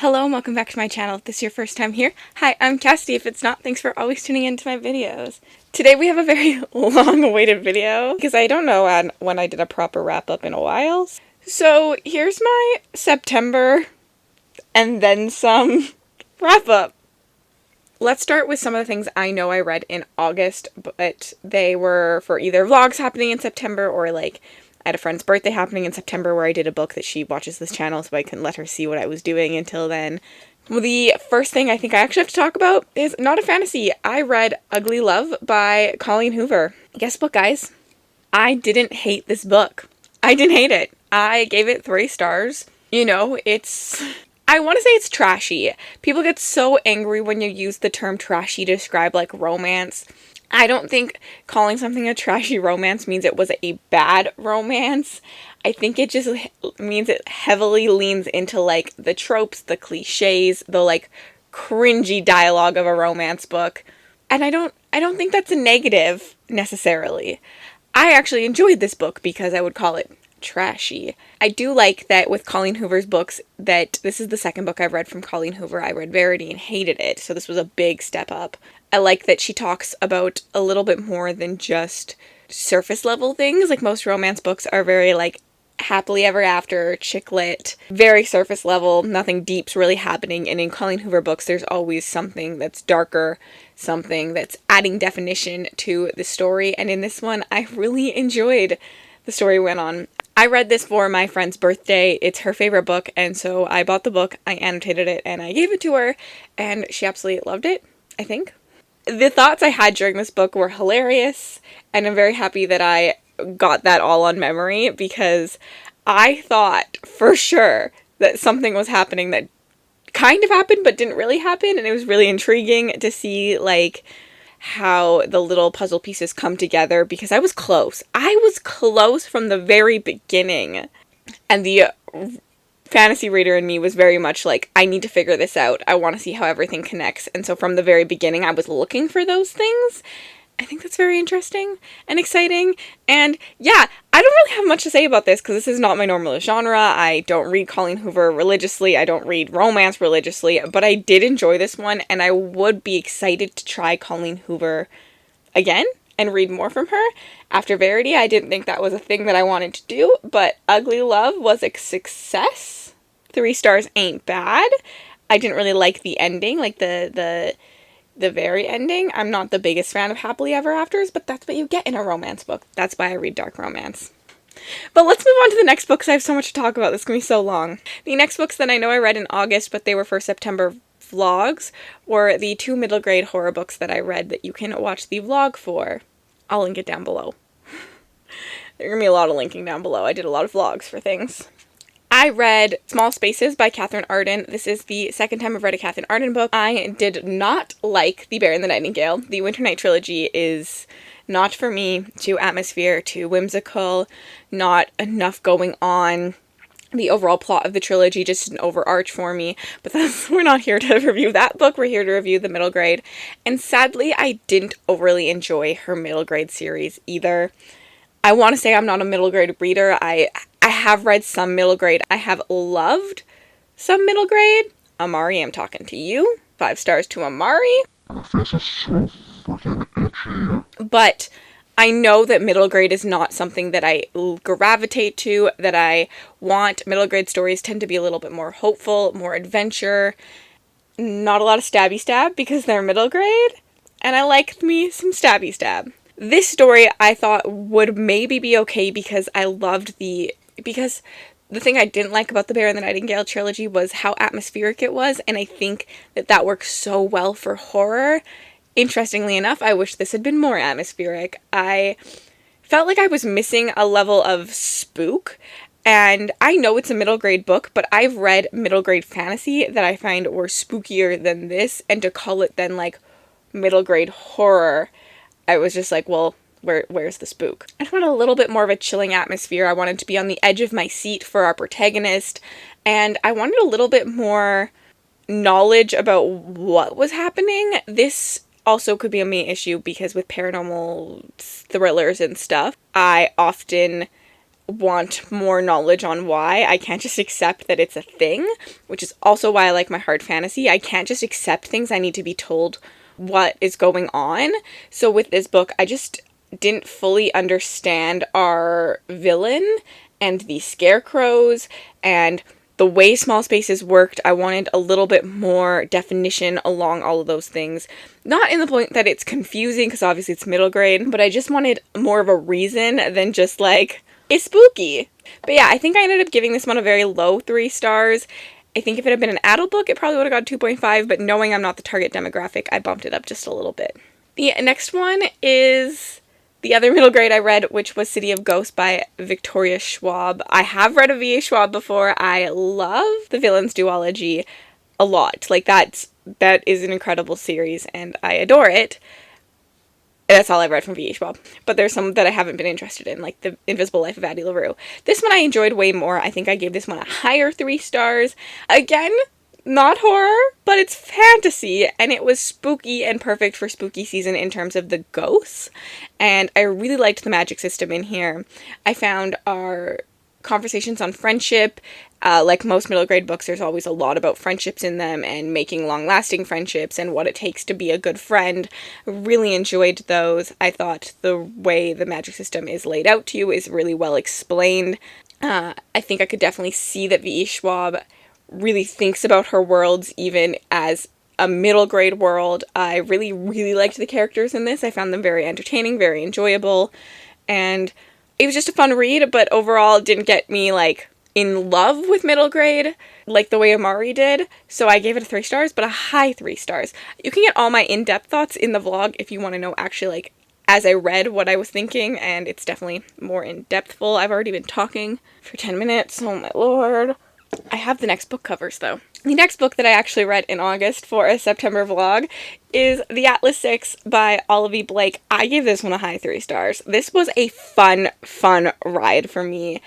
Hello and welcome back to my channel. If this is your first time here, hi, I'm Cassidy. If it's not, thanks for always tuning into my videos. Today we have a very long-awaited video because I don't know when I did a proper wrap-up in a while. So here's my September and then some wrap-up. Let's start with some of the things I know I read in August, but they were for either vlogs happening in September or I had a friend's birthday happening in September where I did a book that she watches this channel, so I couldn't let her see what I was doing until then. Well, the first thing I think I actually have to talk about is not a fantasy. I read Ugly Love by Colleen Hoover. Guess what, guys? I didn't hate this book. I didn't hate it. I gave it 3 stars. You know, I want to say it's trashy. People get so angry when you use the term trashy to describe, romance. I don't think calling something a trashy romance means it was a bad romance. I think it just means it heavily leans into, the tropes, the cliches, the, cringy dialogue of a romance book. And I don't think that's a negative, necessarily. I actually enjoyed this book because I would call it trashy. I do like that with Colleen Hoover's books that this is the second book I've read from Colleen Hoover. I read Verity and hated it, so this was a big step up. I like that she talks about a little bit more than just surface level things. Most romance books are very happily ever after, chick lit, very surface level, nothing deep's really happening. And in Colleen Hoover books, there's always something that's darker, something that's adding definition to the story. And in this one, I really enjoyed the story went on. I read this for my friend's birthday. It's her favorite book, and so I bought the book, I annotated it, and I gave it to her, and she absolutely loved it, I think. The thoughts I had during this book were hilarious, and I'm very happy that I got that all on memory, because I thought for sure that something was happening that kind of happened but didn't really happen, and it was really intriguing to see, how the little puzzle pieces come together, because I was close. I was close from the very beginning, and the fantasy reader in me was very much I need to figure this out. I want to see how everything connects. And so from the very beginning, I was looking for those things. I think that's very interesting and exciting. And yeah, I don't really have much to say about this because this is not my normal genre. I don't read Colleen Hoover religiously. I don't read romance religiously, but I did enjoy this one, and I would be excited to try Colleen Hoover again and read more from her. After Verity, I didn't think that was a thing that I wanted to do, but Ugly Love was a success. 3 stars ain't bad. I didn't really like the ending, the very ending. I'm not the biggest fan of happily ever afters, but that's what you get in a romance book. That's why I read dark romance. But let's move on to the next books. I have so much to talk about. This is going to be so long. The next books that I know I read in August, but they were for September vlogs, were the 2 middle grade horror books that I read that you can watch the vlog for. I'll link it down below. There's going to be a lot of linking down below. I did a lot of vlogs for things. I read Small Spaces by Katherine Arden. This is the second time I've read a Katherine Arden book. I did not like The Bear and the Nightingale. The Winter Night trilogy is not for me. Too atmosphere, too whimsical, not enough going on. The overall plot of the trilogy just didn't overarch for me. But we're not here to review that book. We're here to review the middle grade. And sadly, I didn't overly enjoy her middle grade series either. I want to say I'm not a middle grade reader. I have read some middle grade. I have loved some middle grade. Amari, I'm talking to you. 5 stars to Amari. This is so fucking itchy. But I know that middle grade is not something that I gravitate to, that I want. Middle grade stories tend to be a little bit more hopeful, more adventure. Not a lot of stabby stab because they're middle grade. And I like me some stabby stab. This story I thought would maybe be okay because because the thing I didn't like about the Bear and the Nightingale trilogy was how atmospheric it was, and I think that works so well for horror. Interestingly enough, I wish this had been more atmospheric. I felt like I was missing a level of spook, and I know it's a middle grade book, but I've read middle grade fantasy that I find were spookier than this, and to call it then middle grade horror, I was just well, where's the spook? I just wanted a little bit more of a chilling atmosphere. I wanted to be on the edge of my seat for our protagonist, and I wanted a little bit more knowledge about what was happening. This also could be a main issue because with paranormal thrillers and stuff, I often want more knowledge on why. I can't just accept that it's a thing, which is also why I like my hard fantasy. I can't just accept things. I need to be told what is going on. So with this book, I just didn't fully understand our villain and the scarecrows and the way small spaces worked. I wanted a little bit more definition along all of those things. Not in the point that it's confusing, because obviously it's middle grade, but I just wanted more of a reason than just like, it's spooky. But yeah, I think I ended up giving this one a very low 3 stars. I think if it had been an adult book, it probably would have got 2.5, but knowing I'm not the target demographic, I bumped it up just a little bit. The next one is the other middle grade I read, which was City of Ghosts by Victoria Schwab. I have read a V.A. Schwab before. I love the Villains duology a lot. Like, that is an incredible series, and I adore it. That's all I've read from V.A. Schwab. But there's some that I haven't been interested in, like The Invisible Life of Addie LaRue. This one I enjoyed way more. I think I gave this one a higher 3 stars. Again, not horror, but it's fantasy, and it was spooky and perfect for spooky season in terms of the ghosts. And I really liked the magic system in here. I found our conversations on friendship, like most middle grade books, there's always a lot about friendships in them and making long-lasting friendships and what it takes to be a good friend. Really enjoyed those. I thought the way the magic system is laid out to you is really well explained. I think I could definitely see that V.E. Schwab really thinks about her worlds even as a middle grade world. I really, really liked the characters in this. I found them very entertaining, very enjoyable, and it was just a fun read, but overall didn't get me, like, in love with middle grade like the way Amari did, so I gave it a 3 stars, but a high 3 stars. You can get all my in-depth thoughts in the vlog if you want to know actually, like, as I read what I was thinking, and it's definitely more in-depthful. I've already been talking for 10 minutes, oh my lord. I have the next book covers, though. The next book that I actually read in August for a September vlog is The Atlas 6 by Olivia Blake. I gave this one a high 3 stars. This was a fun ride for me.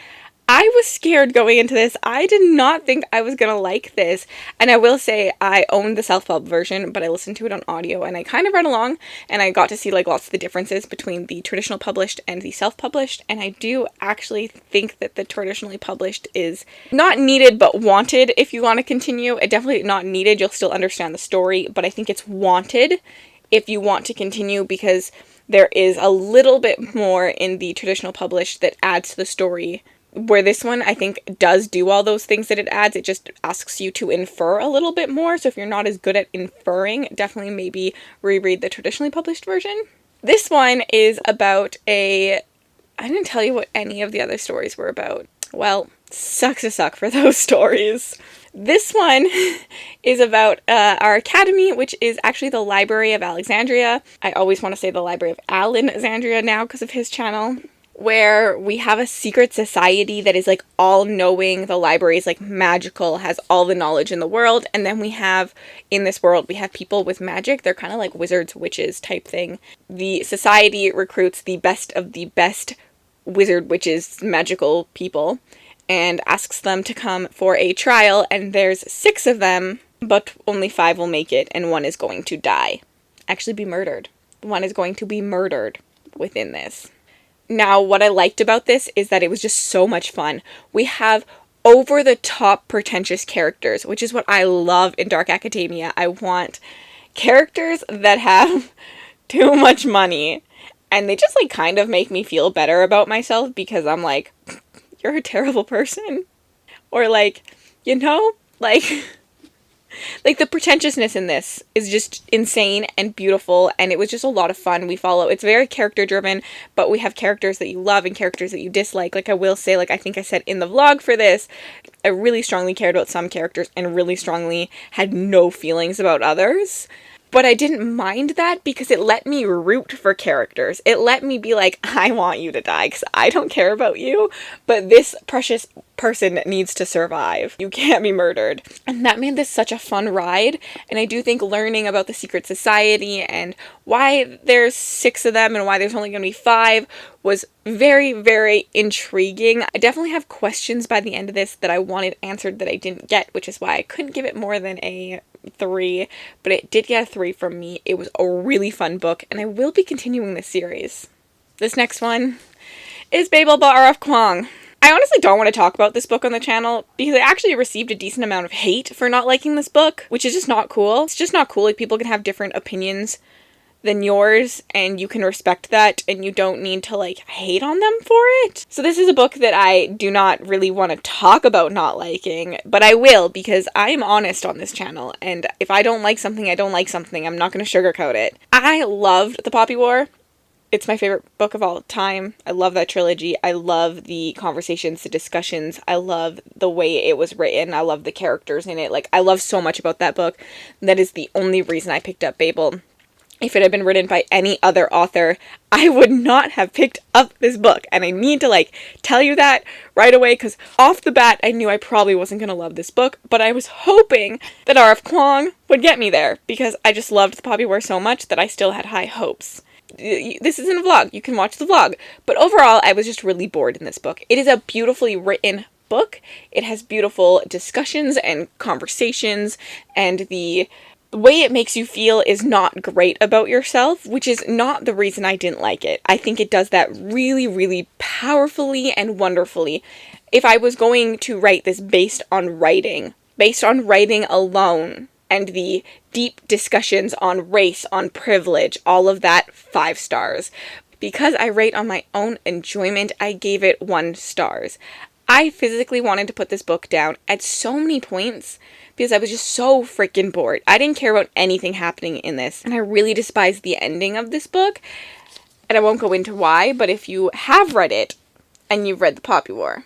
I was scared going into this. I did not think I was gonna like this. And I will say I owned the self-pub version, but I listened to it on audio and I kind of read along and I got to see like lots of the differences between the traditional published and the self-published. And I do actually think that the traditionally published is not needed but wanted if you want to continue. It definitely not needed. You'll still understand the story, but I think it's wanted if you want to continue because there is a little bit more in the traditional published that adds to the story. Where this one, I think, does do all those things that it adds. It just asks you to infer a little bit more. So if you're not as good at inferring, definitely maybe reread the traditionally published version. This one is about I didn't tell you what any of the other stories were about. Well, sucks to suck for those stories. This one is about our academy, which is actually the Library of Alexandria. I always want to say the Library of Alexandria now because of his channel. Where we have a secret society that is, like, all-knowing. The library is, like, magical, has all the knowledge in the world. And then we have, in this world, we have people with magic. They're kind of like wizards, witches type thing. The society recruits the best of the best wizard, witches, magical people. And asks them to come for a trial. And there's 6 of them, but only 5 will make it. And 1 is going to die. Actually be murdered. 1 is going to be murdered within this. Now, what I liked about this is that it was just so much fun. We have over-the-top pretentious characters, which is what I love in Dark Academia. I want characters that have too much money, and they just, like, kind of make me feel better about myself because I'm like, you're a terrible person. Or, like, you know, like... Like, the pretentiousness in this is just insane and beautiful, and it was just a lot of fun. It's very character-driven, but we have characters that you love and characters that you dislike. Like, I will say, like, I think I said in the vlog for this, I really strongly cared about some characters and really strongly had no feelings about others. But I didn't mind that because it let me root for characters. It let me be like, I want you to die because I don't care about you, but this precious person needs to survive. You can't be murdered. And that made this such a fun ride. And I do think learning about the secret society and why there's 6 of them and why there's only going to be 5 was very, very intriguing. I definitely have questions by the end of this that I wanted answered that I didn't get, which is why I couldn't give it more than a 3, but it did get a 3 from me. It was a really fun book, and I will be continuing this series. This next one is Babel by R.F. Kuang. I honestly don't want to talk about this book on the channel because I actually received a decent amount of hate for not liking this book, which is just not cool. It's just not cool. Like, people can have different opinions than yours, and you can respect that, and you don't need to, like, hate on them for it. So this is a book that I do not really want to talk about not liking, but I will, because I am honest on this channel, and if I don't like something, I don't like something. I'm not going to sugarcoat it. I loved The Poppy War. It's my favorite book of all time. I love that trilogy. I love the conversations, the discussions. I love the way it was written. I love the characters in it. Like, I love so much about that book. That is the only reason I picked up Babel. If it had been written by any other author, I would not have picked up this book. And I need to, like, tell you that right away, because off the bat, I knew I probably wasn't going to love this book, but I was hoping that R.F. Kuang would get me there, because I just loved The Poppy War so much that I still had high hopes. This isn't a vlog. You can watch the vlog. But overall, I was just really bored in this book. It is a beautifully written book. It has beautiful discussions and conversations, and the way it makes you feel is not great about yourself, which is not the reason I didn't like it. I think it does that really, really powerfully and wonderfully. If I was going to write this based on writing alone, and the deep discussions on race, on privilege, all of that, 5 stars. Because I rate on my own enjoyment, I gave it 1 star. I physically wanted to put this book down at so many points because I was just so freaking bored. I didn't care about anything happening in this, and I really despise the ending of this book, and I won't go into why, but if you have read it and you've read The Poppy War,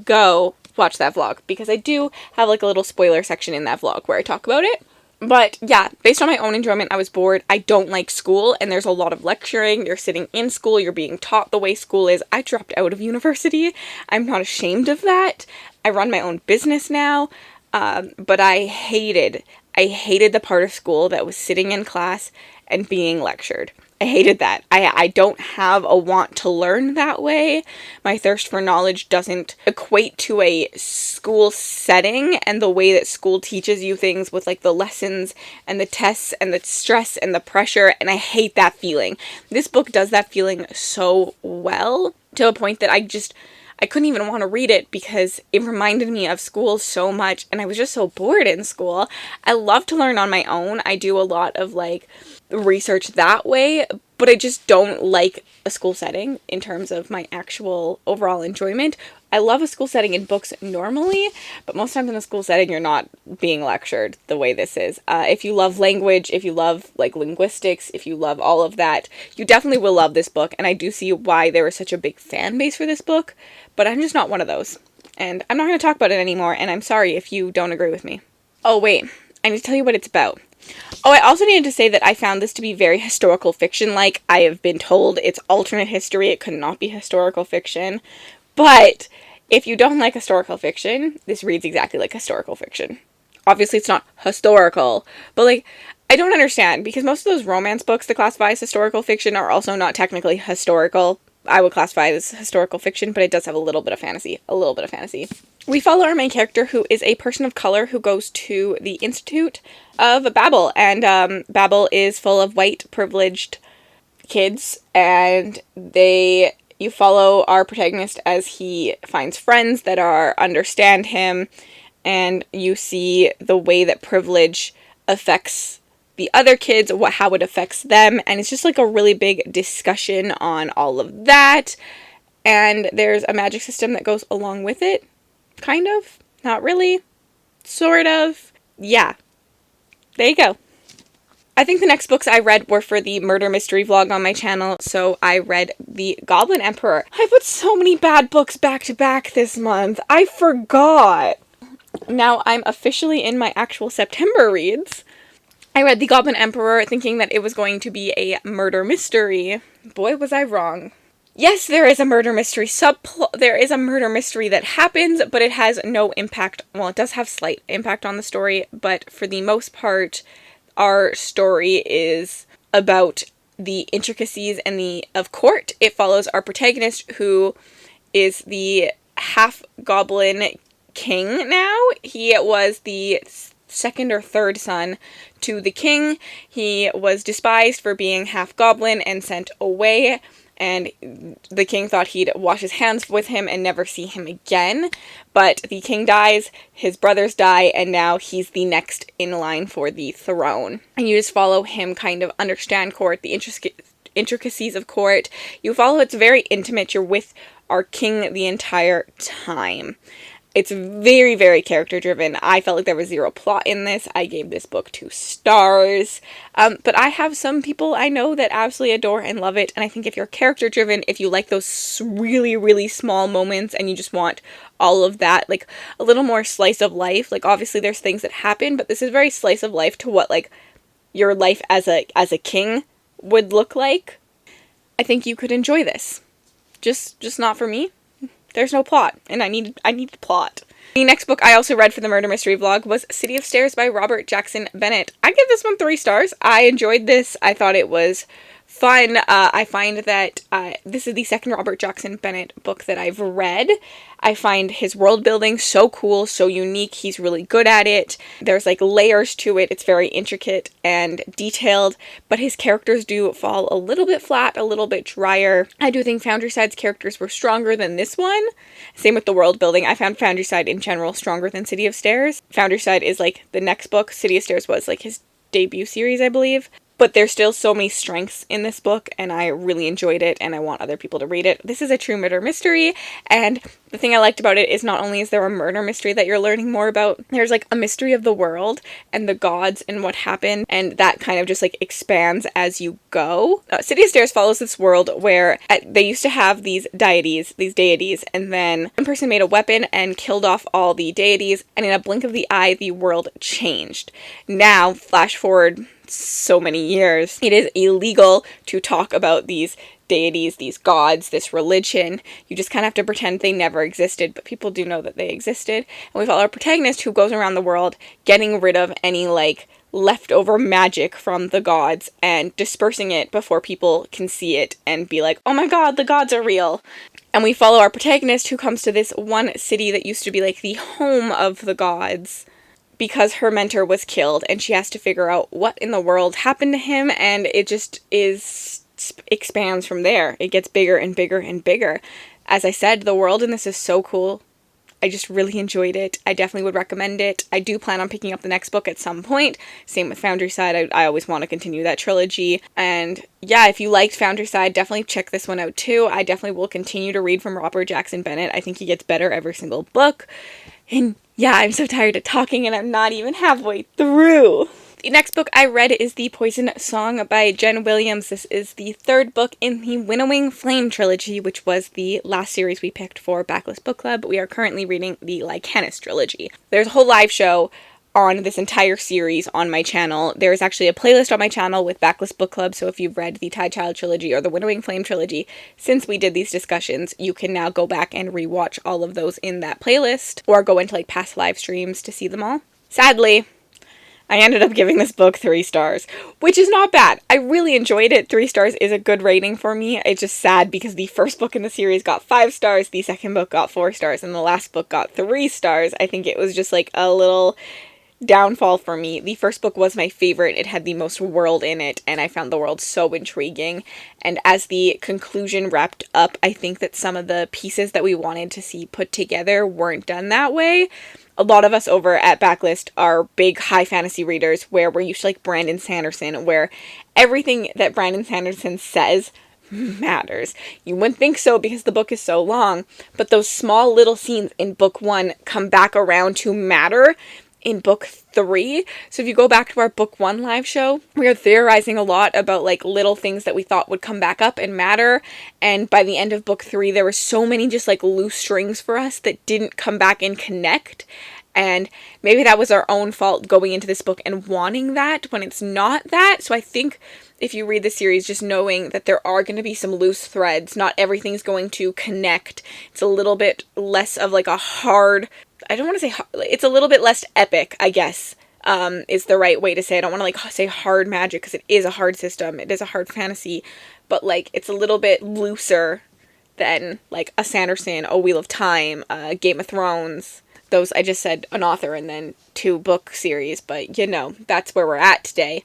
go watch that vlog, because I do have like a little spoiler section in that vlog where I talk about it. But yeah, based on my own enjoyment, I was bored. I don't like school, and there's a lot of lecturing. You're sitting in school, you're being taught the way school is. I dropped out of university. I'm not ashamed of that. I run my own business now, but I hated the part of school that was sitting in class and being lectured. I hated that. I don't have a want to learn that way. My thirst for knowledge doesn't equate to a school setting and the way that school teaches you things with, like, the lessons and the tests and the stress and the pressure, and I hate that feeling. This book does that feeling so well, to a point that I couldn't even want to read it because it reminded me of school so much, and I was just so bored in school. I love to learn on my own. I do a lot of, like, research that way, but I just don't like a school setting in terms of my actual overall enjoyment. I love a school setting in books normally, but most times in a school setting, you're not being lectured the way this is. If you love language, if you love, like, linguistics, if you love all of that, you definitely will love this book, and I do see why there is such a big fan base for this book, but I'm just not one of those. And I'm not going to talk about it anymore, and I'm sorry if you don't agree with me. Oh, wait. I need to tell you what it's about. Oh, I also needed to say that I found this to be very historical fiction-like. I have been told it's alternate history. It could not be historical fiction. But if you don't like historical fiction, this reads exactly like historical fiction. Obviously, it's not historical, but, like, I don't understand, because most of those romance books that classify as historical fiction are also not technically historical. I would classify this as historical fiction, but it does have a little bit of fantasy. A little bit of fantasy. We follow our main character, who is a person of color who goes to the Institute of Babel, and Babel is full of white, privileged kids, and you follow our protagonist as he finds friends that understand him, and you see the way that privilege affects the other kids, how it affects them, and it's just like a really big discussion on all of that. And there's a magic system that goes along with it, kind of, not really, sort of, yeah, there you go. I think the next books I read were for the murder mystery vlog on my channel, so I read The Goblin Emperor. I put so many bad books back to back this month, I forgot. Now I'm officially in my actual September reads. I read The Goblin Emperor thinking that it was going to be a murder mystery. Boy, was I wrong. Yes, there is a murder mystery subplot. There is a murder mystery that happens, but it has no impact. Well, it does have slight impact on the story, but for the most part, our story is about the intricacies of court. It follows our protagonist, who is the half-goblin king now. He was the second or third son to the king. He was despised for being half goblin and sent away, and the king thought he'd wash his hands with him and never see him again. But the king dies, his brothers die, and now he's the next in line for the throne. And you just follow him kind of understand court, the intricacies of court. You follow, it's very intimate. You're with our king the entire time. It's very, very character driven. I felt like there was zero plot in this. I gave this book 2 stars. But I have some people I know that absolutely adore and love it. And I think if you're character driven, if you like those really, really small moments and you just want all of that, like a little more slice of life, like obviously there's things that happen, but this is very slice of life to what like your life as a king would look like. I think you could enjoy this. Just not for me. There's no plot, and I needed plot. The next book I also read for the Murder Mystery Vlog was City of Stairs by Robert Jackson Bennett. I give this one 3 stars. I enjoyed this. I thought it was fun. I find that this is the second Robert Jackson Bennett book that I've read. I find his world building so cool, so unique. He's really good at it. There's like layers to it. It's very intricate and detailed, but his characters do fall a little bit flat, a little bit drier. I do think Foundryside's characters were stronger than this one. Same with the world building. I found Foundryside in general stronger than City of Stairs. Foundryside is like the next book. City of Stairs was like his debut series, I believe. But there's still so many strengths in this book, and I really enjoyed it, and I want other people to read it. This is a true murder mystery, and the thing I liked about it is not only is there a murder mystery that you're learning more about, there's like a mystery of the world and the gods and what happened, and that kind of just like expands as you go. City of Stairs follows this world where they used to have these deities, and then one person made a weapon and killed off all the deities, and in a blink of the eye, the world changed. Now, flash forward so many years, it is illegal to talk about these deities, these gods, this religion. You just kind of have to pretend they never existed, but people do know that they existed. And we follow our protagonist who goes around the world getting rid of any like leftover magic from the gods and dispersing it before people can see it and be like, oh my god, the gods are real. And we follow our protagonist who comes to this one city that used to be like the home of the gods, because her mentor was killed, and she has to figure out what in the world happened to him, and it just expands from there. It gets bigger and bigger and bigger. As I said, the world in this is so cool. I just really enjoyed it. I definitely would recommend it. I do plan on picking up the next book at some point. Same with Foundryside. I always want to continue that trilogy. And yeah, if you liked Foundryside, definitely check this one out too. I definitely will continue to read from Robert Jackson Bennett. I think he gets better every single book. And yeah, I'm so tired of talking and I'm not even halfway through. The next book I read is The Poison Song by Jen Williams. This is the 3rd book in the Winnowing Flame trilogy, which was the last series we picked for Backlist Book Club. We are currently reading the Lycanis trilogy. There's a whole live show on this entire series on my channel. There is actually a playlist on my channel with Backlist Book Club, so if you've read the Tide Child trilogy or the Winnowing Flame trilogy since we did these discussions, you can now go back and rewatch all of those in that playlist, or go into like past live streams to see them all. Sadly, I ended up giving this book 3 stars, which is not bad. I really enjoyed it. 3 stars is a good rating for me. It's just sad because the first book in the series got 5 stars, the second book got 4 stars, and the last book got 3 stars. I think it was just like a little downfall for me. The first book was my favorite. It had the most world in it, and I found the world so intriguing. And as the conclusion wrapped up, I think that some of the pieces that we wanted to see put together weren't done that way. A lot of us over at Backlist are big high fantasy readers where we're used to like Brandon Sanderson, where everything that Brandon Sanderson says matters. You wouldn't think so because the book is so long, but those small little scenes in book 1 come back around to matter in book 3. So if you go back to our book 1 live show, we are theorizing a lot about like little things that we thought would come back up and matter, and by the end of book 3 there were so many just like loose strings for us that didn't come back and connect. And maybe that was our own fault going into this book and wanting that when it's not that. So I think if you read the series, just knowing that there are going to be some loose threads, not everything's going to connect. It's a little bit less of like a hard, I don't want to say hard, it's a little bit less epic, I guess, is the right way to say it. I don't want to like say hard magic because it is a hard system. It is a hard fantasy, but like it's a little bit looser than like a Sanderson, a Wheel of Time, Game of Thrones. Those, I just said an author and then 2 book series, but you know, that's where we're at today.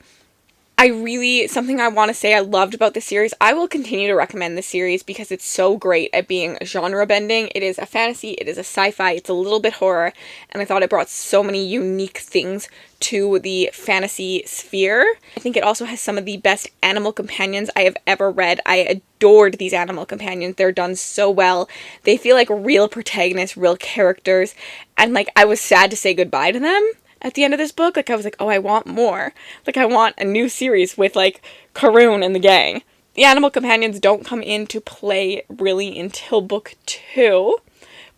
Something I want to say I loved about this series, I will continue to recommend this series because it's so great at being genre bending. It is a fantasy, it is a sci-fi, it's a little bit horror, and I thought it brought so many unique things to the fantasy sphere. I think it also has some of the best animal companions I have ever read. I adored these animal companions. They're done so well. They feel like real protagonists, real characters, and like I was sad to say goodbye to them at the end of this book. Like, I was like, oh, I want more. Like, I want a new series with, like, Karun and the gang. The animal companions don't come into play really until book 2,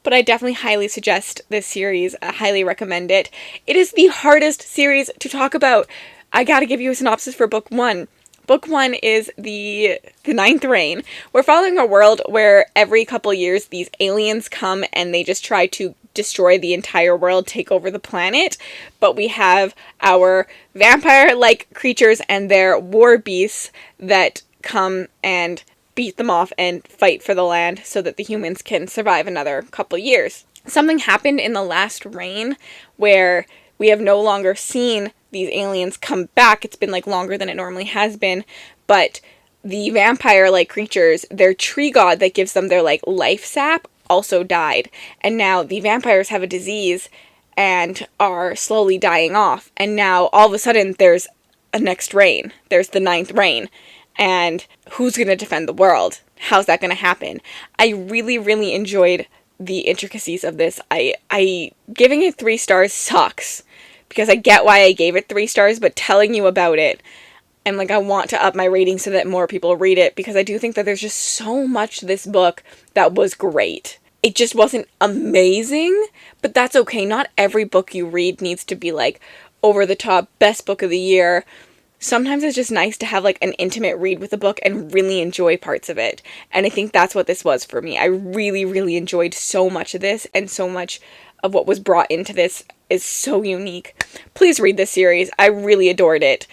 but I definitely highly suggest this series. I highly recommend it. It is the hardest series to talk about. I gotta give you a synopsis for book 1. Book 1 is the ninth reign. We're following a world where every couple years these aliens come and they just try to destroy the entire world, take over the planet. But we have our vampire-like creatures and their war beasts that come and beat them off and fight for the land so that the humans can survive another couple years. Something happened in the last reign where we have no longer seen these aliens come back. It's been like longer than it normally has been, but the vampire-like creatures, their tree god that gives them their like life sap also died, and now the vampires have a disease and are slowly dying off, and now all of a sudden there's a next reign. There's the ninth reign, and who's going to defend the world? How's that going to happen? I really, really enjoyed the intricacies of this. I giving it 3 stars sucks, because I get why I gave it 3 stars, but telling you about it, and like I want to up my rating so that more people read it, because I do think that there's just so much to this book that was great. It just wasn't amazing, but that's okay. Not every book you read needs to be like over the top, best book of the year. Sometimes it's just nice to have like an intimate read with a book and really enjoy parts of it. And I think that's what this was for me. I really, really enjoyed so much of this, and so much of what was brought into this is so unique. Please read this series. I really adored it.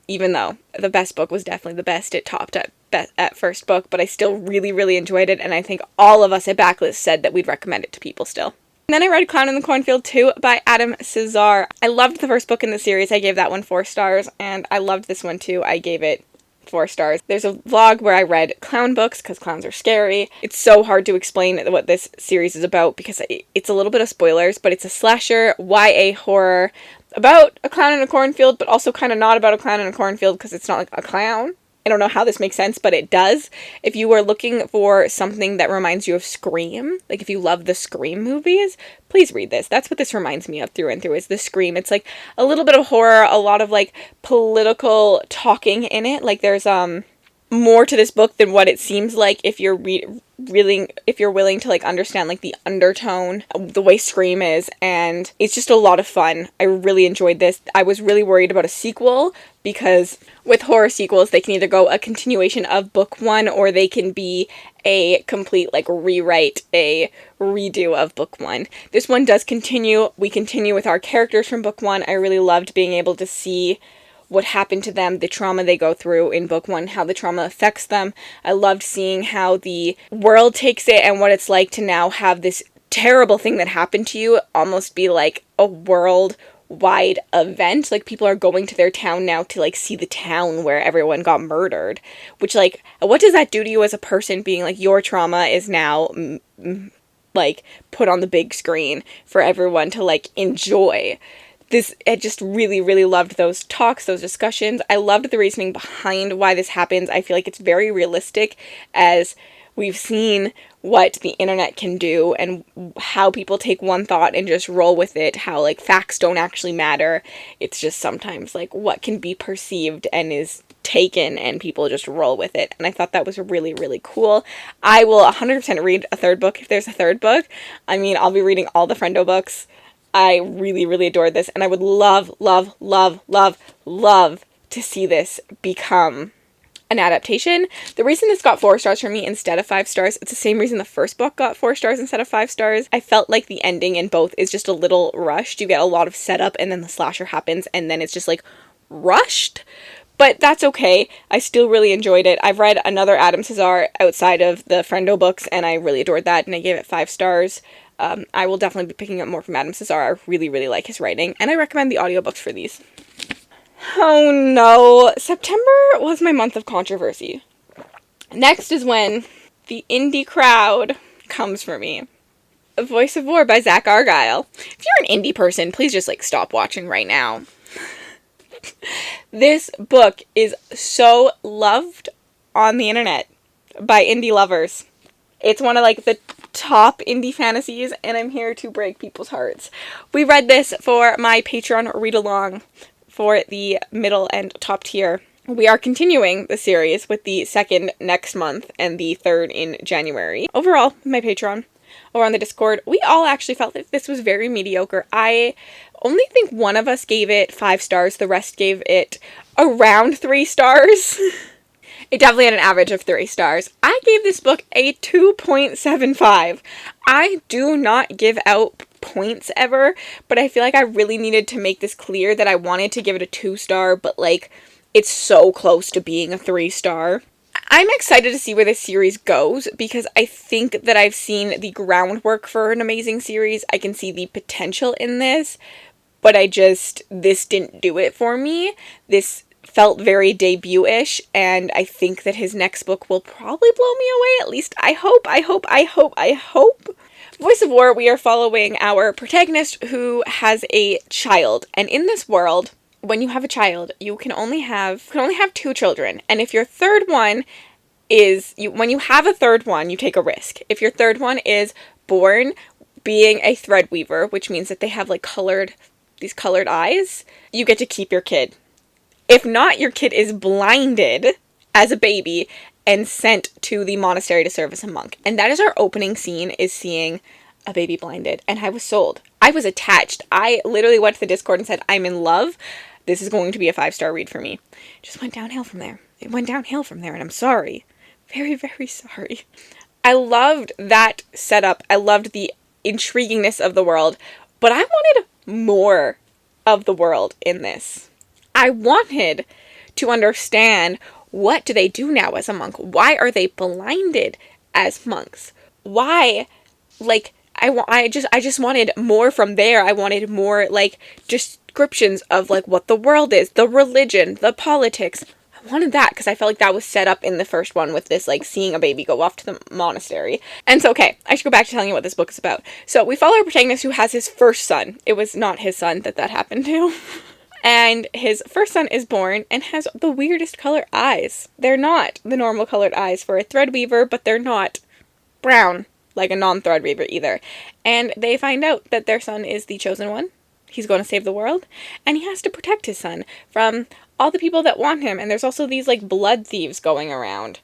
Even though the best book was definitely the best, it topped at first book, but I still really, really enjoyed it, and I think all of us at Backlist said that we'd recommend it to people still. And then I read Clown in the Cornfield 2 by Adam Cesar. I loved the first book in the series. I gave that one 4 stars, and I loved this one too. I gave it 4 stars. There's a vlog where I read clown books because clowns are scary. It's so hard to explain what this series is about because it's a little bit of spoilers, but it's a slasher, YA horror about a clown in a cornfield, but also kind of not about a clown in a cornfield because it's not like a clown. I don't know how this makes sense, but it does. If you are looking for something that reminds you of Scream, like if you love the Scream movies, please read this. That's what this reminds me of through and through, is the Scream. It's like a little bit of horror, a lot of like political talking in it. Like there's more to this book than what it seems like if you're willing to like understand like the undertone, the way Scream is, and it's just a lot of fun. I really enjoyed this. I was really worried about a sequel because with horror sequels, they can either go a continuation of book 1 or they can be a complete like rewrite, a redo of book 1. This one does continue. We continue with our characters from book 1. I really loved being able to see what happened to them, the trauma they go through in book 1, how the trauma affects them. I loved seeing how the world takes it and what it's like to now have this terrible thing that happened to you almost be like a worldwide event. Like people are going to their town now to like see the town where everyone got murdered, which like, what does that do to you as a person, being like your trauma is now like put on the big screen for everyone to like enjoy. I just really, really loved those talks, those discussions. I loved the reasoning behind why this happens. I feel like it's very realistic, as we've seen what the internet can do and how people take one thought and just roll with it, how like facts don't actually matter. It's just sometimes like what can be perceived and is taken and people just roll with it. And I thought that was really, really cool. I will 100% read a third book if there's a third book. I mean, I'll be reading all the Friendo books. I really, really adored this, and I would love, love, love, love, love to see this become an adaptation. The reason this got 4 stars for me instead of 5 stars, it's the same reason the first book got 4 stars instead of 5 stars. I felt like the ending in both is just a little rushed. You get a lot of setup, and then the slasher happens, and then it's just like rushed. But that's okay. I still really enjoyed it. I've read another Adam Cesar outside of the Friendo books, and I really adored that, and I gave it 5 stars. I will definitely be picking up more from Adam Cesar. I really, really like his writing, and I recommend the audiobooks for these. Oh no, September was my month of controversy. Next is when the indie crowd comes for me. A Voice of War by Zach Argyle. If you're an indie person, please just stop watching right now. This book is so loved on the internet by indie lovers. It's one of the top indie fantasies, and I'm here to break people's hearts. We read this for my Patreon read-along for the middle and top tier. We are continuing the series with the second next month and the third in January. Overall, my Patreon or on the Discord, we all actually felt that this was very mediocre. I only think one of us gave it 5 stars. The rest gave it around 3 stars. It definitely had an average of 3 stars. I gave this book a 2.75. I do not give out points ever, but I feel like I really needed to make this clear that I wanted to give it a 2-star, but it's so close to being a 3-star. I'm excited to see where this series goes because I think that I've seen the groundwork for an amazing series. I can see the potential in this, but this didn't do it for me. This felt very debut-ish, and I think that his next book will probably blow me away. At least I hope. Voice of War, we are following our protagonist who has a child, and in this world, when you have a child, you can only have 2 children, and if your third one when you have a third one, you take a risk. If your third one is born being a thread weaver, which means that they have these colored eyes, you get to keep your kid. If not, your kid is blinded as a baby and sent to the monastery to serve as a monk. And that is our opening scene, is seeing a baby blinded. And I was sold. I was attached. I literally went to the Discord and said, I'm in love. This is going to be a 5-star read for me. Just went downhill from there. It went downhill from there, and I'm sorry. Very, very sorry. I loved that setup. I loved the intriguingness of the world. But I wanted more of the world in this. I wanted to understand, what do they do now as a monk? Why are they blinded as monks? Why, I just wanted more from there. I wanted more, descriptions of, what the world is, the religion, the politics. I wanted that, because I felt like that was set up in the first one with this, seeing a baby go off to the monastery. And so, okay, I should go back to telling you what this book is about. So, we follow our protagonist who has his first son. It was not his son that happened to. And his first son is born and has the weirdest colored eyes. They're not the normal colored eyes for a threadweaver, but they're not brown like a non-threadweaver either. And they find out that their son is the chosen one. He's going to save the world. And he has to protect his son from all the people that want him. And there's also these, blood thieves going around.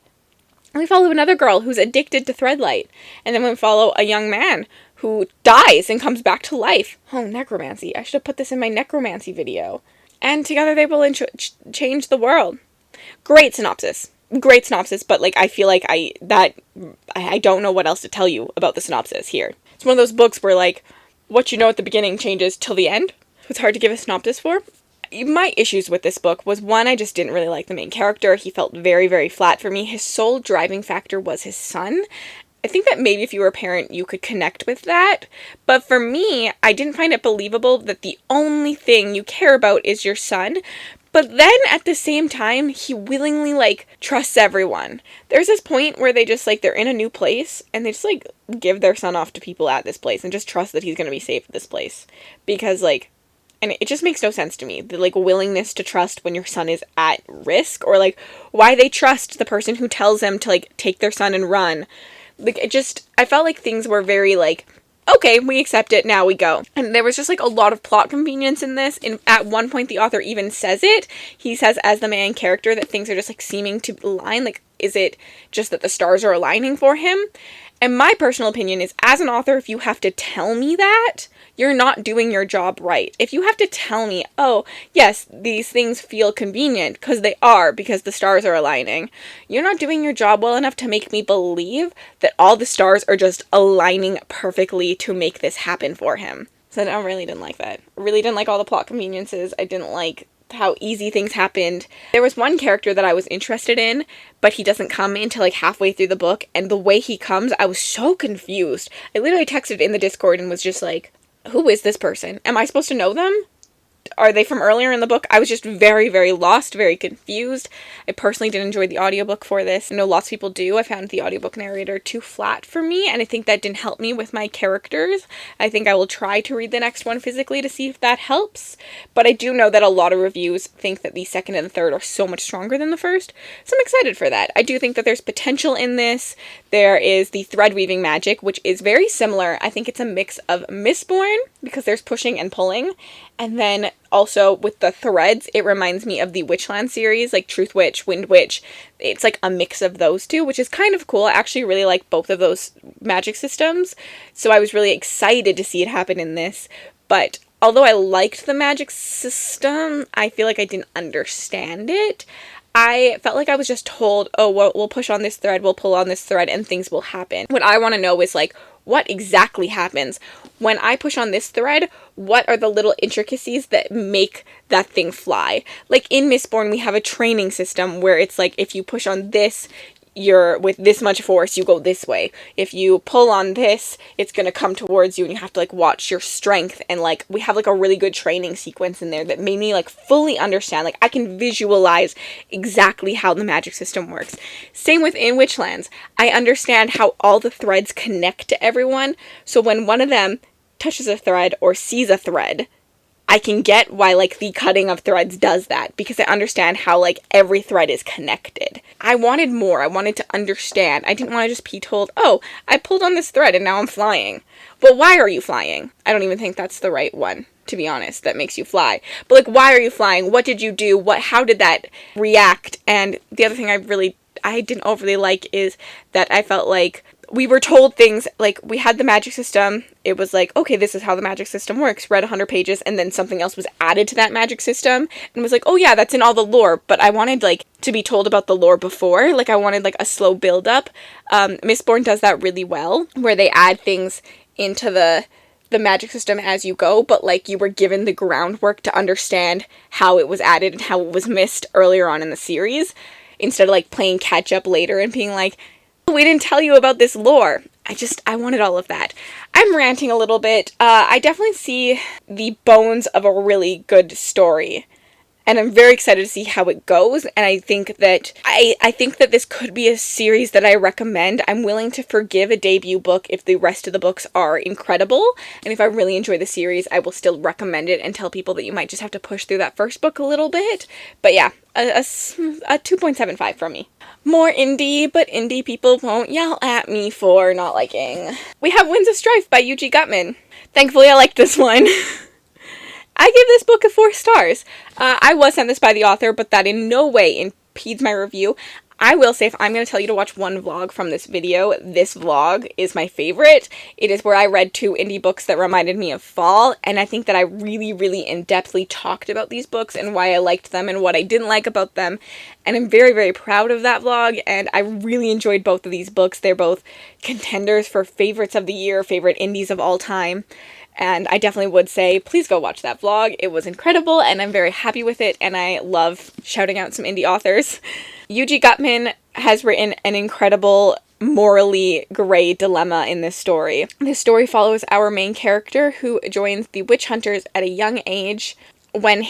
And we follow another girl who's addicted to threadlight. And then we follow a young man who dies and comes back to life. Oh, necromancy. I should have put this in my necromancy video. And together they will change the world. Great synopsis, but I feel like I don't know what else to tell you about the synopsis here. It's one of those books where what you know at the beginning changes till the end. So it's hard to give a synopsis for. My issues with this book was, one, I just didn't really like the main character. He felt very, very flat for me. His sole driving factor was his son. I think that maybe if you were a parent, you could connect with that. But for me, I didn't find it believable that the only thing you care about is your son. But then at the same time, he willingly, trusts everyone. There's this point where they just, they're in a new place, and they just, give their son off to people at this place and just trust that he's going to be safe at this place. Because, and it just makes no sense to me. The, willingness to trust when your son is at risk, or, why they trust the person who tells them to, take their son and run. I felt like things were very, okay, we accept it, now we go. And there was just, a lot of plot convenience in this. At one point, the author even says it. He says, as the main character, that things are just, seeming to align. Is it just that the stars are aligning for him? And my personal opinion is, as an author, if you have to tell me that, you're not doing your job right. If you have to tell me, oh, yes, these things feel convenient, because they are, because the stars are aligning, you're not doing your job well enough to make me believe that all the stars are just aligning perfectly to make this happen for him. So I really didn't like that. I really didn't like all the plot conveniences. I didn't like how easy things happened. There was one character that I was interested in, but he doesn't come until halfway through the book, and the way he comes, I was so confused. I literally texted in the Discord and was just who is this person? Am I supposed to know them? Are they from earlier in the book? I was just very, very lost, very confused. I personally didn't enjoy the audiobook for this. I know lots of people do. I found the audiobook narrator too flat for me, and I think that didn't help me with my characters. I think I will try to read the next one physically to see if that helps, but I do know that a lot of reviews think that the second and the third are so much stronger than the first, so I'm excited for that. I do think that there's potential in this. There is the thread weaving magic, which is very similar. I think it's a mix of Mistborn, because there's pushing and pulling, and then also with the threads, it reminds me of the Witchland series, like Truth Witch, Wind Witch. It's like a mix of those two, which is kind of cool. I actually really like both of those magic systems, so I was really excited to see it happen in this. But although I liked the magic system, I feel like I didn't understand it. I felt like I was just told, oh, well, we'll push on this thread, we'll pull on this thread, and things will happen. What I want to know is, like, what exactly happens? When I push on this thread, what are the little intricacies that make that thing fly? Like, in Mistborn, we have a training system where it's like, if you push on this, you're with this much force, you go this way. If you pull on this, it's gonna come towards you, and you have to, like, watch your strength. And, like, we have, like, a really good training sequence in there that made me, like, fully understand. Like, I can visualize exactly how the magic system works. Same with In Witchlands. I understand how all the threads connect to everyone, so when one of them touches a thread or sees a thread, I can get why, like, the cutting of threads does that, because I understand how, like, every thread is connected. I wanted more. I wanted to understand. I didn't want to just be told, oh, I pulled on this thread and now I'm flying. Well, why are you flying? I don't even think that's the right one, to be honest, that makes you fly. But, like, why are you flying? What did you do? How did that react? And the other thing I didn't overly like is that I felt like we were told things, like, we had the magic system. It was like, okay, this is how the magic system works. Read 100 pages, and then something else was added to that magic system, and was like, oh yeah, that's in all the lore. But I wanted, like, to be told about the lore before. Like, I wanted, like, a slow build-up. Mistborn does that really well, where they add things into the magic system as you go, but, like, you were given the groundwork to understand how it was added and how it was missed earlier on in the series, instead of, like, playing catch-up later and being like, we didn't tell you about this lore. I wanted all of that. I'm ranting a little bit. I definitely see the bones of a really good story, and I'm very excited to see how it goes, and I think that this could be a series that I recommend. I'm willing to forgive a debut book if the rest of the books are incredible, and if I really enjoy the series, I will still recommend it and tell people that you might just have to push through that first book a little bit. But yeah, a 2.75 from me. More indie, but indie people won't yell at me for not liking. We have Winds of Strife by UG Gutman. Thankfully, I liked this one. I gave this book 4 stars. I was sent this by the author, but that in no way impedes my review. I will say, if I'm going to tell you to watch one vlog from this video, this vlog is my favorite. It is where I read 2 indie books that reminded me of fall, and I think that I really, really in-depthly talked about these books and why I liked them and what I didn't like about them, and I'm very, very proud of that vlog, and I really enjoyed both of these books. They're both contenders for favorites of the year, favorite indies of all time. And I definitely would say, please go watch that vlog. It was incredible, and I'm very happy with it, and I love shouting out some indie authors. UG Gutman has written an incredible, morally gray dilemma in this story. This story follows our main character, who joins the witch hunters at a young age when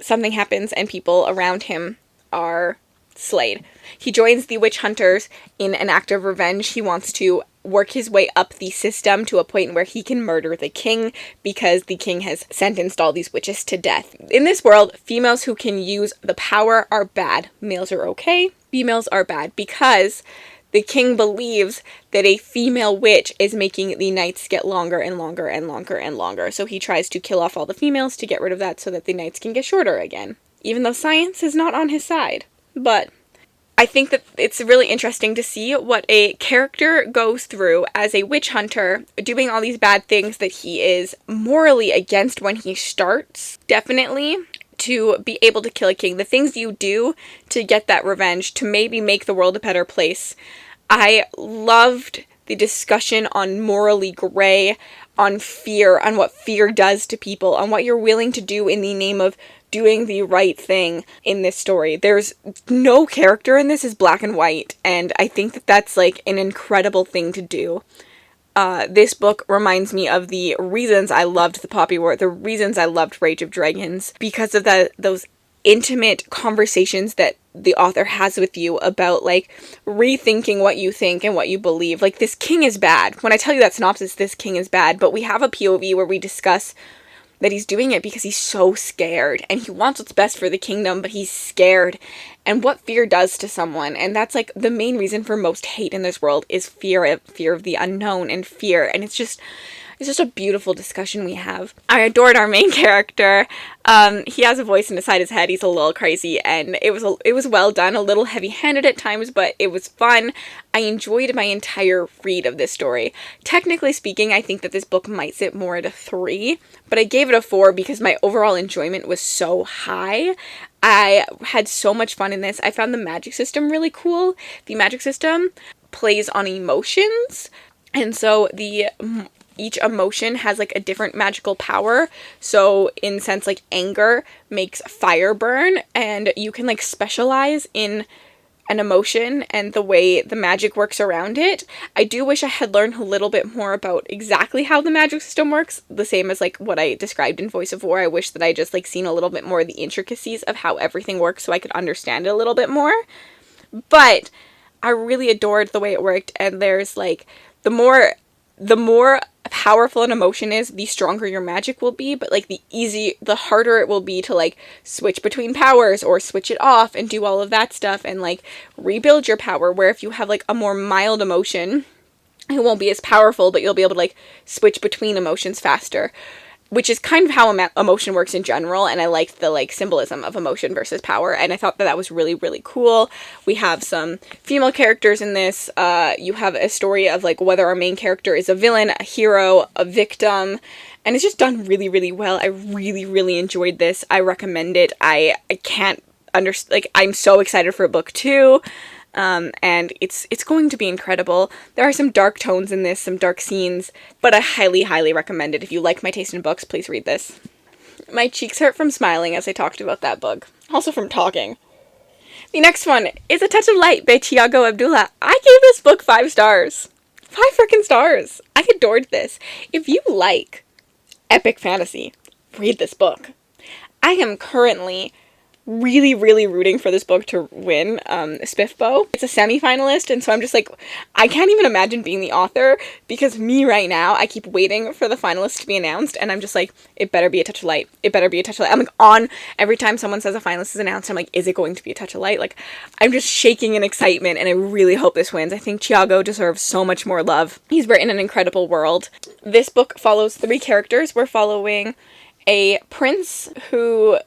something happens and people around him are slayed. He joins the witch hunters in an act of revenge. He wants to work his way up the system to a point where he can murder the king, because the king has sentenced all these witches to death. In this world, females who can use the power are bad. Males are okay. Females are bad, because the king believes that a female witch is making the nights get longer and longer and longer and longer. So he tries to kill off all the females to get rid of that so that the nights can get shorter again. Even though science is not on his side. But I think that it's really interesting to see what a character goes through as a witch hunter, doing all these bad things that he is morally against when he starts. Definitely, to be able to kill a king, the things you do to get that revenge, to maybe make the world a better place. I loved the discussion on morally gray, on fear, on what fear does to people, on what you're willing to do in the name of doing the right thing in this story. There's no character in this is black and white, and I think that that's, like, an incredible thing to do. this book reminds me of the reasons I loved the Poppy War, the reasons I loved Rage of Dragons, because of those intimate conversations that the author has with you about, like, rethinking what you think and what you believe. Like, this king is bad. When I tell you that synopsis, this king is bad, but we have a POV where we discuss that he's doing it because he's so scared, and he wants what's best for the kingdom, but he's scared, and what fear does to someone. And that's, like, the main reason for most hate in this world is fear of the unknown and fear. And it's just a beautiful discussion we have. I adored our main character. He has a voice inside his head. He's a little crazy, and it was well done, a little heavy-handed at times, but it was fun. I enjoyed my entire read of this story. Technically speaking, I think that this book might sit more at a 3, but I gave it a 4 because my overall enjoyment was so high. I had so much fun in this. I found the magic system really cool. The magic system plays on emotions, and so each emotion has, like, a different magical power. So in sense, like, anger makes fire burn, and you can, like, specialize in an emotion and the way the magic works around it. I do wish I had learned a little bit more about exactly how the magic system works, the same as, like, what I described in Voice of War. I wish that I just, like, seen a little bit more of the intricacies of how everything works so I could understand it a little bit more. But I really adored the way it worked, and there's, like, the more powerful an emotion is, the stronger your magic will be, but, like, the harder it will be to, like, switch between powers or switch it off and do all of that stuff and, like, rebuild your power, where if you have, like, a more mild emotion, it won't be as powerful, but you'll be able to, like, switch between emotions faster, which is kind of how emotion works in general, and I liked the, like, symbolism of emotion versus power, and I thought that was really, really cool. We have some female characters in this. You have a story of, like, whether our main character is a villain, a hero, a victim, and it's just done really, really well. I really, really enjoyed this. I recommend it. I can't understand, like, I'm so excited for book 2. And it's going to be incredible. There are some dark tones in this, some dark scenes, but I highly, highly recommend it. If you like my taste in books, please read this. My cheeks hurt from smiling as I talked about that book. Also from talking. The next one is A Touch of Light by Tiago Abdullah. I gave this book 5 stars. 5 freaking stars. I adored this. If you like epic fantasy, read this book. I am currently really, really rooting for this book to win SPIFBO. It's a semi-finalist, and so I'm just like, I can't even imagine being the author, because me right now, I keep waiting for the finalists to be announced, and I'm just like, it better be A Touch of Light. It better be A Touch of Light. I'm like, on every time someone says a finalist is announced, I'm like, is it going to be A Touch of Light? Like, I'm just shaking in excitement, and I really hope this wins. I think Tiago deserves so much more love. He's written an incredible world. This book follows 3 characters. We're following a prince who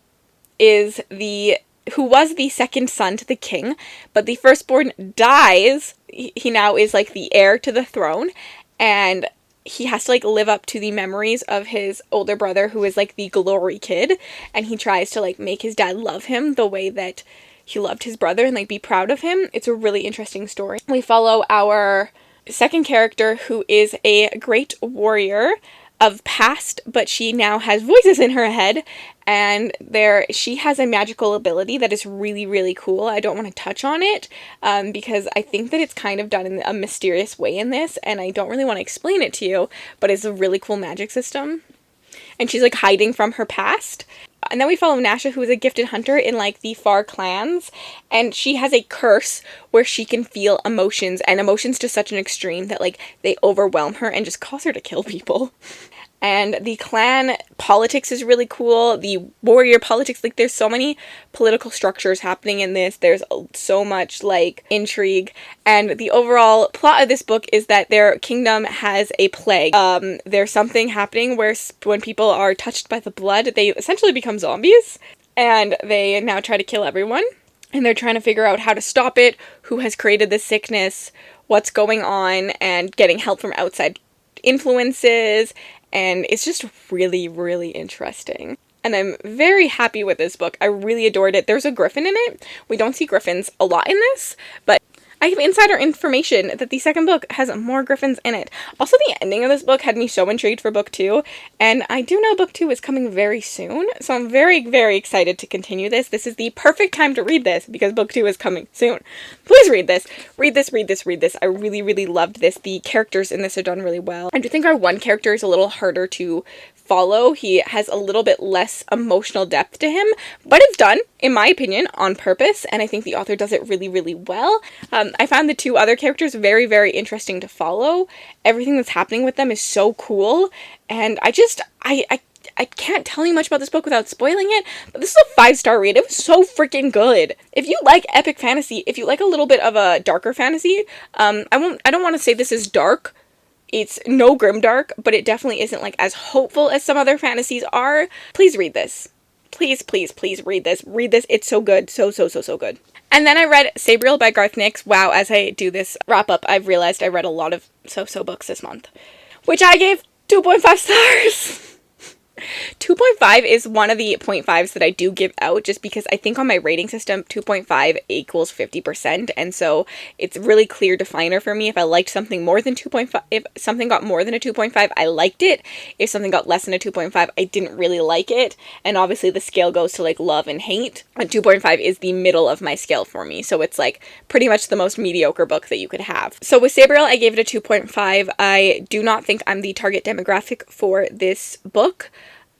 was the second son to the king, but the firstborn dies. He now is, like, the heir to the throne, and he has to, like, live up to the memories of his older brother, who is, like, the glory kid, and he tries to, like, make his dad love him the way that he loved his brother and, like, be proud of him. It's a really interesting story. We follow our second character, who is a great warrior of past, but she now has voices in her head, and she has a magical ability that is really, really cool. I don't want to touch on it, because I think that it's kind of done in a mysterious way in this, and I don't really want to explain it to you, but it's a really cool magic system, and she's, like, hiding from her past. And then we follow Nasha, who is a gifted hunter in, like, the far clans, and she has a curse where she can feel emotions, and emotions to such an extreme that, like, they overwhelm her and just cause her to kill people. And the clan politics is really cool. The warrior politics, like, there's so many political structures happening in this. There's so much, like, intrigue. And the overall plot of this book is that their kingdom has a plague. There's something happening where when people are touched by the blood, they essentially become zombies. And they now try to kill everyone. And they're trying to figure out how to stop it, who has created this sickness, what's going on, and getting help from outside influences. And it's just really, really interesting. And I'm very happy with this book. I really adored it. There's a griffin in it. We don't see griffins a lot in this, but I have insider information that the second book has more griffins in it. Also, the ending of this book had me so intrigued for book 2, and I do know book 2 is coming very soon, so I'm very, very excited to continue this. This is the perfect time to read this, because book 2 is coming soon. Please read this. Read this, read this, read this. I really, really loved this. The characters in this are done really well. I do think our one character is a little harder to follow. He has a little bit less emotional depth to him, but it's done, in my opinion, on purpose, and I think the author does it really, really well. I found the 2 other characters very, very interesting to follow. Everything that's happening with them is so cool, and I can't tell you much about this book without spoiling it, but this is a 5-star read. It was so freaking good. If you like epic fantasy, if you like a little bit of a darker fantasy, I don't want to say this is dark. It's no grimdark, but it definitely isn't like as hopeful as some other fantasies are. Please read this. Please, please, please read this. Read this. It's so good. So, so, so, so good. And then I read Sabriel by Garth Nix. Wow, as I do this wrap up, I've realized I read a lot of so-so books this month, which I gave 2.5 stars. 2.5 is one of the 0.5s that I do give out, just because I think on my rating system 2.5 equals 50%, and so it's really clear definer for me. If I liked something more than 2.5, if something got more than a 2.5, I liked it. If something got less than a 2.5, I didn't really like it. And obviously the scale goes to like love and hate, and 2.5 is the middle of my scale for me, so it's like pretty much the most mediocre book that you could have. So with Sabriel, I gave it a 2.5. I do not think I'm the target demographic for this book.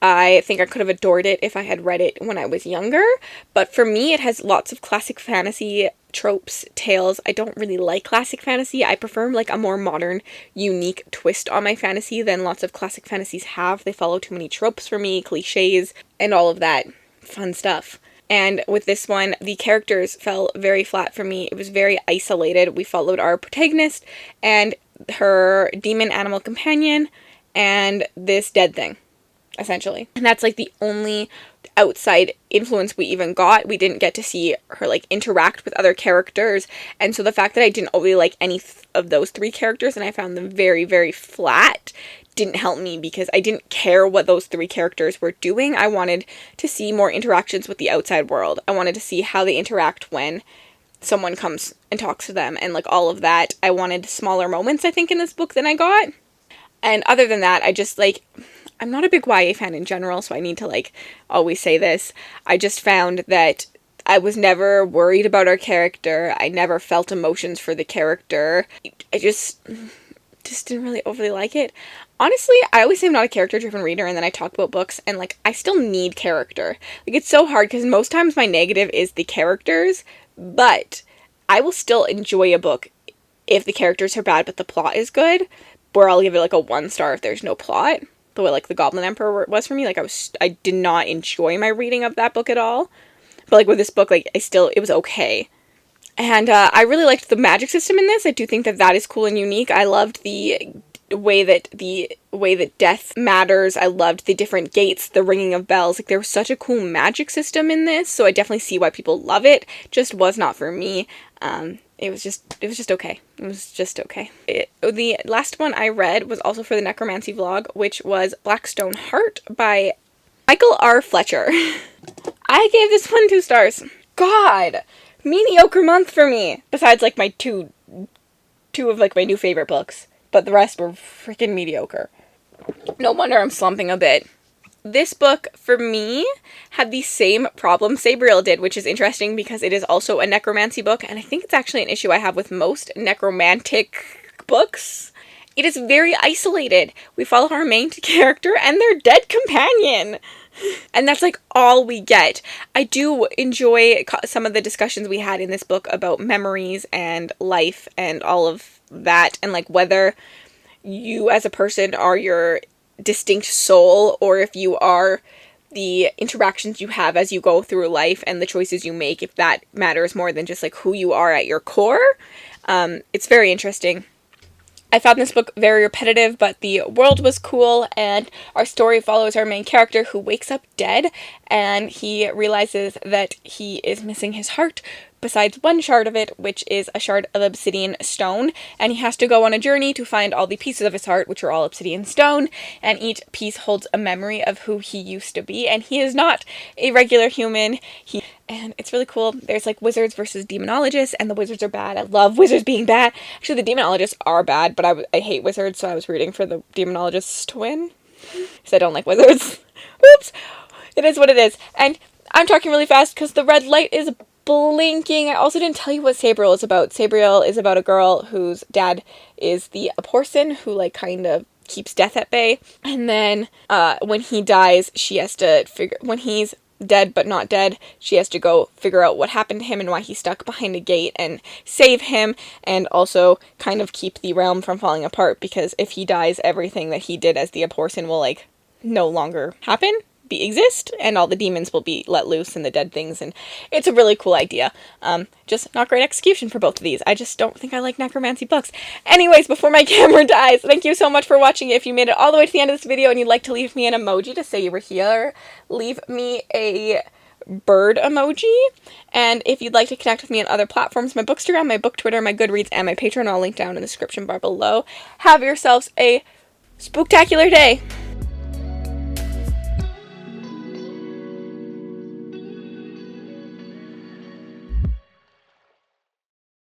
I think I could have adored it if I had read it when I was younger, but for me it has lots of classic fantasy tropes, tales. I don't really like classic fantasy. I prefer like a more modern, unique twist on my fantasy than lots of classic fantasies have. They follow too many tropes for me, cliches, and all of that fun stuff. And with this one, the characters fell very flat for me. It was very isolated. We followed our protagonist and her demon animal companion and this dead thing, essentially. And that's like the only outside influence we even got. We didn't get to see her like interact with other characters, and so the fact that I didn't really like any of those 3 characters and I found them very, very flat didn't help me, because I didn't care what those 3 characters were doing. I wanted to see more interactions with the outside world. I wanted to see how they interact when someone comes and talks to them, and like all of that. I wanted smaller moments, I think, in this book than I got. And other than that, I just like, I'm not a big YA fan in general, so I need to like always say this. I just found that I was never worried about our character. I never felt emotions for the character. I just didn't really overly like it. Honestly, I always say I'm not a character-driven reader, and then I talk about books, and like I still need character. Like it's so hard, because most times my negative is the characters, but I will still enjoy a book if the characters are bad but the plot is good, where I'll give it like a 1 star if there's no plot. The way like the Goblin Emperor was for me, like I did not enjoy my reading of that book at all. But like with this book, like it was okay. And I really liked the magic system in this. I do think that is cool and unique. I loved the way that death matters. I loved the different gates, the ringing of bells. Like there was such a cool magic system in this, so I definitely see why people love it. Just was not for me. It was just okay. It was just okay. The last one I read was also for the Necromancy vlog, which was Blackstone Heart by Michael R. Fletcher. I gave this one 2 stars. God, mediocre month for me. Besides like my two of like my new favorite books, but the rest were freaking mediocre. No wonder I'm slumping a bit. This book, for me, had the same problem Sabriel did, which is interesting because it is also a necromancy book, and I think it's actually an issue I have with most necromantic books. It is very isolated. We follow our main character and their dead companion. And that's like all we get. I do enjoy some of the discussions we had in this book about memories and life and all of that, and like whether you as a person are your distinct soul, or if you are the interactions you have as you go through life and the choices you make, if that matters more than just like who you are at your core. It's very interesting. I found this book very repetitive, but the world was cool, and our story follows our main character who wakes up dead, and he realizes that he is missing his heart, besides one shard of it, which is a shard of obsidian stone, and he has to go on a journey to find all the pieces of his heart, which are all obsidian stone, and each piece holds a memory of who he used to be, and he is not a regular human. And it's really cool. There's like wizards versus demonologists, and the wizards are bad. I love wizards being bad. Actually, the demonologists are bad, but I hate wizards, so I was rooting for the demonologists to win, because I don't like wizards. Oops! It is what it is. And I'm talking really fast because the red light is blinking. I also didn't tell you what Sabriel is about. Sabriel is about a girl whose dad is the Aporson, who like kind of keeps death at bay. And then when he dies, she has to when he's dead but not dead, she has to go figure out what happened to him and why he's stuck behind a gate and save him, and also kind of keep the realm from falling apart, because if he dies, everything that he did as the Aporson will like no longer exist, and all the demons will be let loose and the dead things, and it's a really cool idea. Just not great execution for both of these. I just don't think I like necromancy books. Anyways, before my camera dies, thank you so much for watching. If you made it all the way to the end of this video and you'd like to leave me an emoji to say you were here, leave me a bird emoji. And if you'd like to connect with me on other platforms, my Bookstagram, my Book Twitter, my Goodreads, and my Patreon, I'll link down in the description bar below. Have yourselves a spooktacular day.